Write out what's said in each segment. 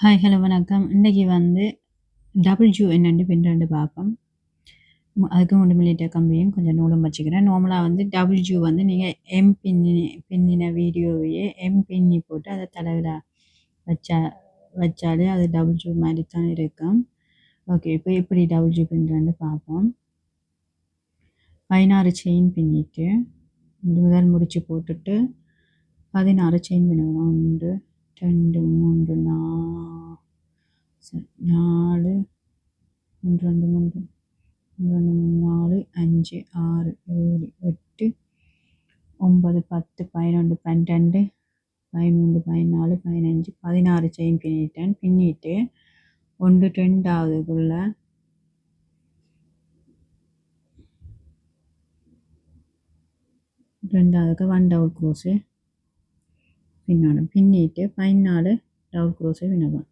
Hi hello வணக்கம். இன்னைக்கு வந்து டபுள் ஜூ என்னென்னு பின்னுறது பார்ப்போம். அதுக்கு 1 மில்லிமீட்டர் கம்பியும் கொஞ்சம் நூலும் வச்சுக்கிறேன். நார்மலாக வந்து டபுள் ஜூ வந்து நீங்கள் பின்னின வீடியோவையே பின்னி போட்டு அதை தலையில் வச்சா வச்சாலே அது டபுள் ஜூ மாதிரி தான் இருக்கும். ஓகே, இப்போ எப்படி டபுள் ஜூ பின்னுறதுன்னு பார்ப்போம். 16 செயின் பின்னிட்டு முதல் முடிச்சு போட்டுட்டு 16 செயின் பின்னணும். 1 2 3 4 1 2 3 4 5 6 7 8 9 10 11 12 13 14 15 16 செயின் பின்னிட்டேன். பின்னிட்டு 1 2ஆவதுக்குள்ள ரெண்டாவதுக்கு 1 டபுள் க்ரோஸு பின்னணும். பின்னிட்டு 14 டபுள் க்ரோஸு பின்னணும்.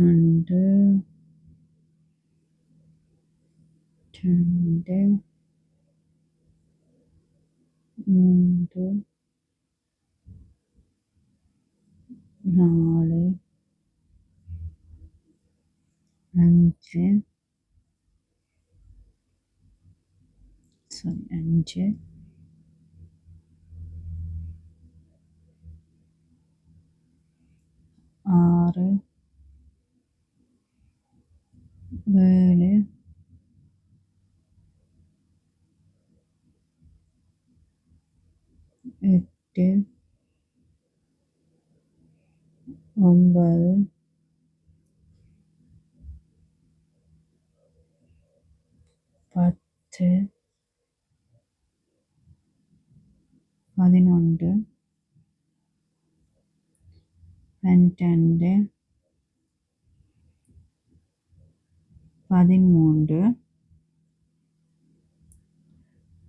1 2 3 4 5 5 6 7 8 9 10 11 12 13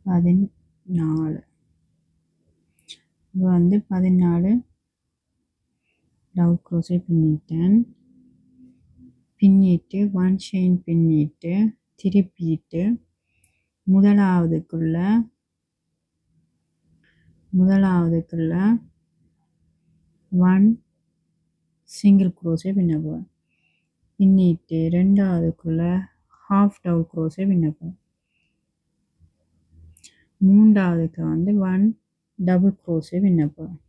14 இப்போ வந்து 14 டபுள் க்ரோஸே பின்னிட்டேன். பின்னிட்டு 1 செயின் பின்னிட்டு திருப்பிட்டு முதலாவதுக்குள்ள 1 சிங்கிள் க்ரோஸே பின்ன போகிறேன். பின்னிட்டு ரெண்டாவதுக்குள்ள ஹாஃப் டபுள் க்ரோஸே பின்ன போகிறேன். மூன்றாவதுக்கு வந்து 1 டபுள் க்ரோஸே பின்ன போகிறேன்.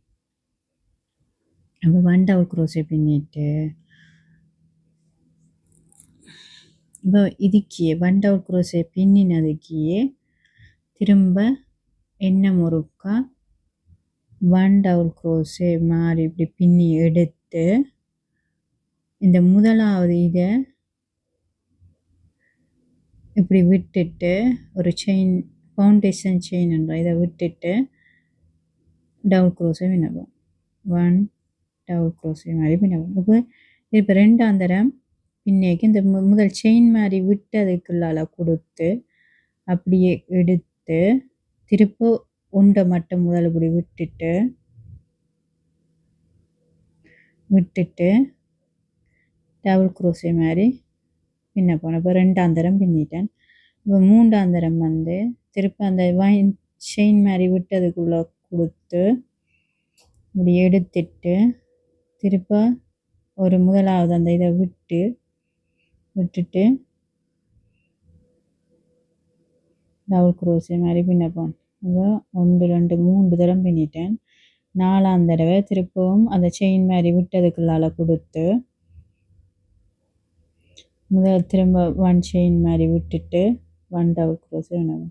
அப்போ 1 டபுள் க்ரோஸே பின்னிட்டு இப்போ இதுக்கே 1 டபுள் க்ரோஸே பின்னினதுக்கே திரும்ப என்ன முறுக்கா 1 டபுள் க்ரோஸே மாதிரி இப்படி பின்னி எடுத்து இந்த முதலாவது இதை இப்படி விட்டுட்டு ஒரு செயின் ஃபவுண்டேஷன் செயின் என்ற இதை விட்டுட்டு டபுள் க்ரோஸே பின்னப்போம். 1 டபுள் க்ரோஸே மாதிரி பின்னப்போம். இப்போ ரெண்டாம் தரம் பின்னேக்கு இந்த முதல் செயின் மாதிரி விட்டதுக்குள்ளால கொடுத்து அப்படியே எடுத்து திருப்ப ஒன்றை மட்டும் முதல் இப்படி விட்டுட்டு டபுள் க்ரோஸே மாதிரி பின்ன போனேன். இப்போ ரெண்டாம் தரம் பின்னிட்டேன். இப்போ மூன்றாம் தரம் வந்து திருப்ப அந்த செயின் மாதிரி விட்டதுக்குள்ளே கொடுத்து இப்படி எடுத்துட்டு திருப்ப ஒரு முதலாவது அந்த இதை விட்டுட்டு டபுள் க்ரோஸே மாதிரி பின்ன போனேன். இப்போ 1 2 3 தரம் பின்னிட்டேன். நாலாம் தடவை திருப்பவும் அந்த செயின் மாதிரி விட்டதுக்குள்ளால கொடுத்து முதல் திரும்ப 1 செயின் மாதிரி விட்டுட்டு 1 டபுள் க்ரோஸே வேணும்.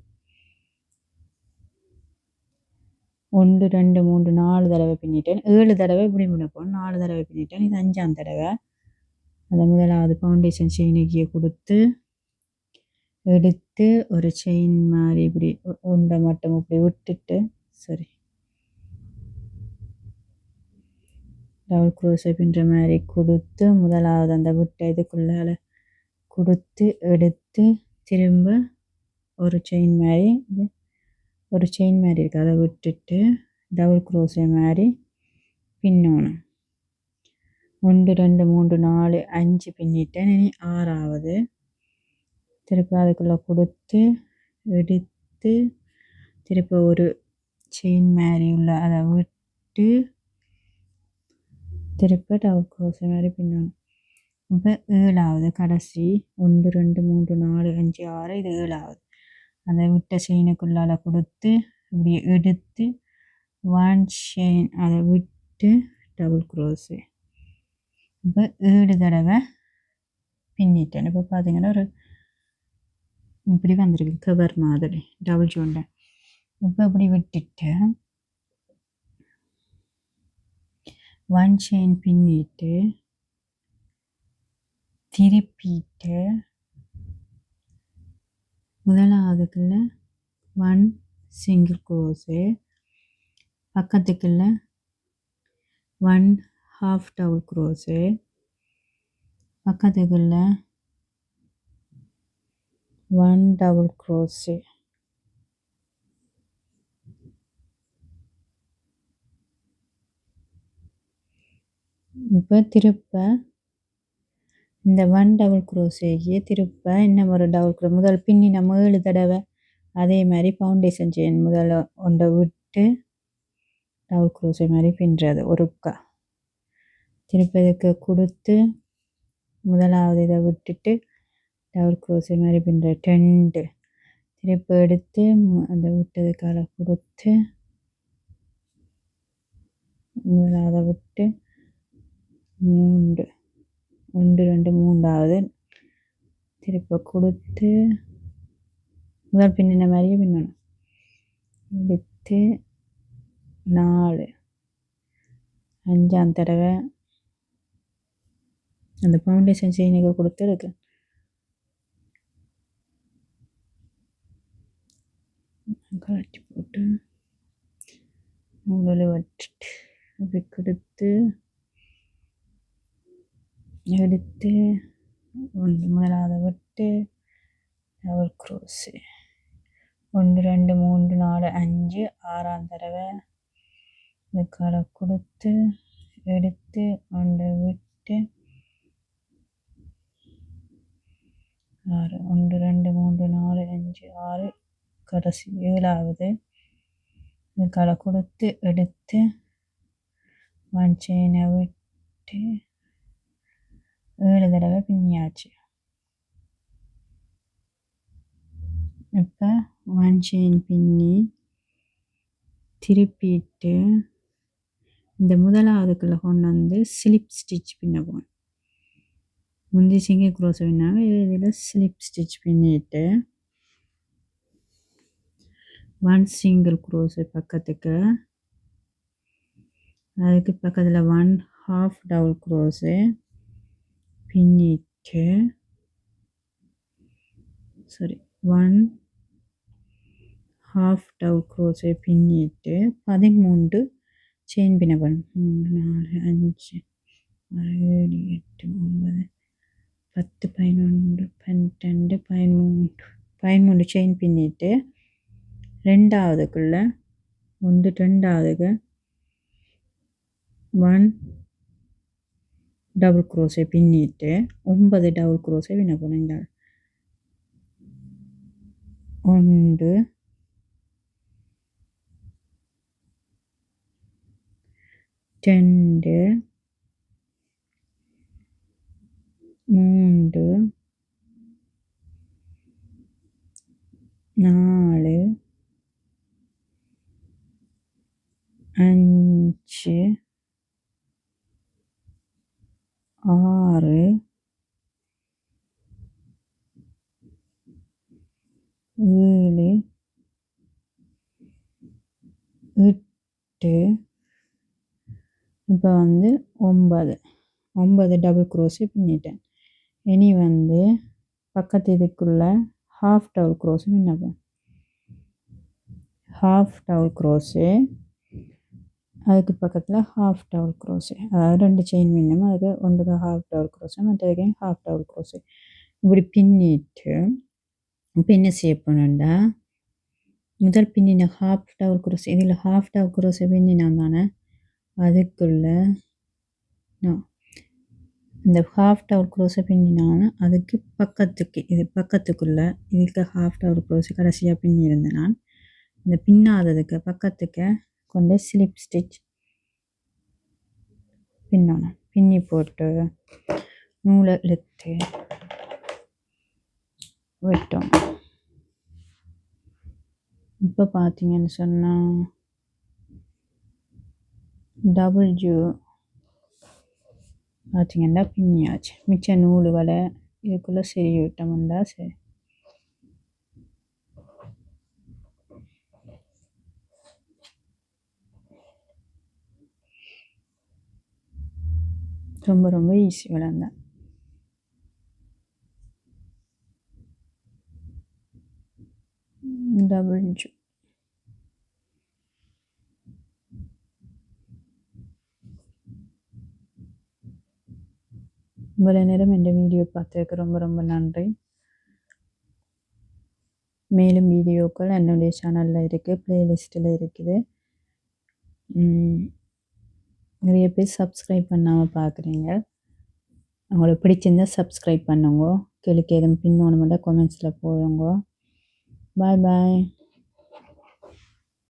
1 2 3 4 தடவை பின்னிட்டேன். 7 தடவை இப்படி பின்னப்போம். 4 தடவை பின்னிட்டேன். இது 5ஆம் தடவை. அந்த முதலாவது ஃபவுண்டேஷன் செயினுக்கு கொடுத்து எடுத்து ஒரு செயின் மாதிரி இப்படி உண்டை மட்டும் இப்படி விட்டுட்டு டபுள் க்ரோஸே பின்னுற மாதிரி கொடுத்து முதலாவது அந்த விட்ட இதுக்குள்ளால கொடுத்து எடுத்து திரும்ப ஒரு செயின் மாதிரி இருக்குது அதை விட்டுட்டு டபுள் க்ரோஸே மாதிரி பின்னணும். 1 2 3 4 5 பின்னிட்டேன். இனி 6ஆவது திருப்ப அதுக்குள்ளே கொடுத்து எடுத்து திருப்ப ஒரு செயின் மாதிரி உள்ள அதை விட்டு திருப்ப டபுள் க்ரோஸே மாதிரி பின்னணும். இப்போ 7வது கடைசி 1 2 3 4 5 6 இது 7வது. அதை விட்ட செயினுக்குள்ளால கொடுத்து இப்படி எடுத்து 1 செயின் அதை விட்டு டபுள் க்ரோஸு. இப்போ 7 தடவை பின்னிட்டேன். இப்போ பார்த்தீங்கன்னா ஒரு இப்படி வந்திருக்கு கவர் மாதிரி டபுள் ஜோண்டை. இப்போ இப்படி விட்டுட்டு 1 செயின் பின்னிட்டு திருப்பிட்டு முதலாவதுக்குள்ள 1 சிங்கிள் க்ரோஸு, பக்கத்துக்குள்ள 1 ஹாஃப் டபுள் க்ரோஸு, பக்கத்துக்குள்ள 1 டபுள் க்ரோஸு. இப்போ திருப்ப இந்த 1 டபுள் க்ரோஸேக்கு திருப்ப இன்னும் ஒரு டபுள் க்ரோஸ் முதல் பின்னி நம்ம 7 தடவை அதே மாதிரி ஃபவுண்டேஷன் செயின் முதல்ல ஒன்றை விட்டு டபுள் க்ரோஸே மாதிரி பின்னுறது ஒருக்கா. திருப்பி இதுக்கு கொடுத்து முதலாவது இதை விட்டுட்டு டபுள் க்ரோஸே மாதிரி பின்னுறது 2. திருப்பி எடுத்து அந்த விட்டதுக்கால கொடுத்து முதலாவது விட்டு 3 1 2 3வது திருப்ப கொடுத்து முதல் பின்னின மாதிரியே பின்னணும். எடுத்து 4 5ஆம் தடவை அந்த ஃபவுண்டேஷன் செயினுக்கு கொடுத்து இருக்கு. கழட்டி போட்டு முதல்ல வச்சுட்டு அப்படி கொடுத்து எடுத்து 1 முதலாவது விட்டு டபுள் க்ரோஸு 1 2 3 4 5 6ஆம் தடவை இதுக்கால கொடுத்து எடுத்து 1 விட்டு 6 1 2 3 4 5 6 கடைசி 7வது இதுக்கால கொடுத்து எடுத்து 1 செயினை விட்டு 7 தடவை பின்னியாச்சு. இப்போ 1 செயின் பின்னி திருப்பிட்டு இந்த முதலாவதுக்குள்ள கொண்டு வந்து ஸ்லிப் ஸ்டிச் பின்ன போகணும். முந்தி சிங்கிள் க்ரோஸ் பின்னாங்க, இதில் ஸ்லிப் ஸ்டிச் பின்னிட்டு 1 சிங்கிள் க்ரோஸு பக்கத்துக்கு, அதுக்கு பக்கத்தில் 1 ஹாஃப் டபுள் க்ரோஸு பின்னிட்டு 1 ஹாஃப் டபுள் க்ரோஸை பின்னிட்டு 13 செயின் பின்ன பண்ணணும். 3 4 5 6 7 8 9 10 11 12 13 செயின் பின்னிட்டு ரெண்டாவதுக்குள்ள 2வது 1 டபுள் க்ரோஸை பின்னிட்டு 9 டபுள் க்ரோஸை பின்ன போனீங்க. 1 2 3 4 5 6 7 8 இப்போ 9 டபுள் க்ரோஸு பின்னிட்டேன். இனி பக்கத்து இதுக்குள்ள ஹாஃப் டபுள் க்ரோஸு பின்னப்போம். ஹாஃப் டபுள் க்ரோஸு அதுக்கு பக்கத்தில் ஹாஃப் டபுள் க்ரோஸு, அதாவது 2 செயின் பின்னணும். அதுக்கு ஒன்றுக்கு ஹாஃப் டபுள் க்ரோஸு மற்றதுக்கு ஹாஃப் டபுள் க்ரோஸு இப்படி பின்னிட்டு இப்போ என்ன செய்ய போனோம்டா, முதல் பின்னின ஹாஃப் டபுள் க்ரோஸ் இதில் ஹாஃப் டபுள் க்ரோஸை பின்னினான் தானே, அதுக்குள்ள இந்த ஹாஃப் டபுள் க்ரோஸை பின்னினாலும் அதுக்கு பக்கத்துக்கு இது பக்கத்துக்குள்ளே இதுக்கு ஹாஃப் டபுள் க்ரோஸை கடைசியாக பின்னியிருந்தேன். நான் இந்த பின்னாததுக்கு பக்கத்துக்கு கொண்டு ஸ்லிப் ஸ்டிச் பின்னணும். பின்னி போட்டு நூலை இழுத்து விட்டோம். இப்போ பார்த்தீங்கன்னு சொன்னால் டபுள் ஜூ பார்த்தீங்கன்னா பின்னியாச்சு. மிச்ச நூலுகளை இதுக்குள்ளே சரி விட்டோம்டா சரி. ரொம்ப ரொம்ப ஈஸி விளந்தான். டபுள் ஜூ இவ்வளோ நேரம் இந்த வீடியோ பார்த்ததுக்கு ரொம்ப ரொம்ப நன்றி. மேலும் வீடியோக்கள் என்னுடைய சேனலில் இருக்குது, ப்ளேலிஸ்ட்டில் இருக்குது. நிறைய பேர் சப்ஸ்கிரைப் பண்ணாமல் பார்க்குறீங்க. உங்களுக்கு பிடிச்சிருந்தால் சப்ஸ்கிரைப் பண்ணுங்க. கேளுக்கு எதுவும் பின்னோணுமெல்லாம் கமெண்ட்ஸில் போடுங்க. பாய் பாய்.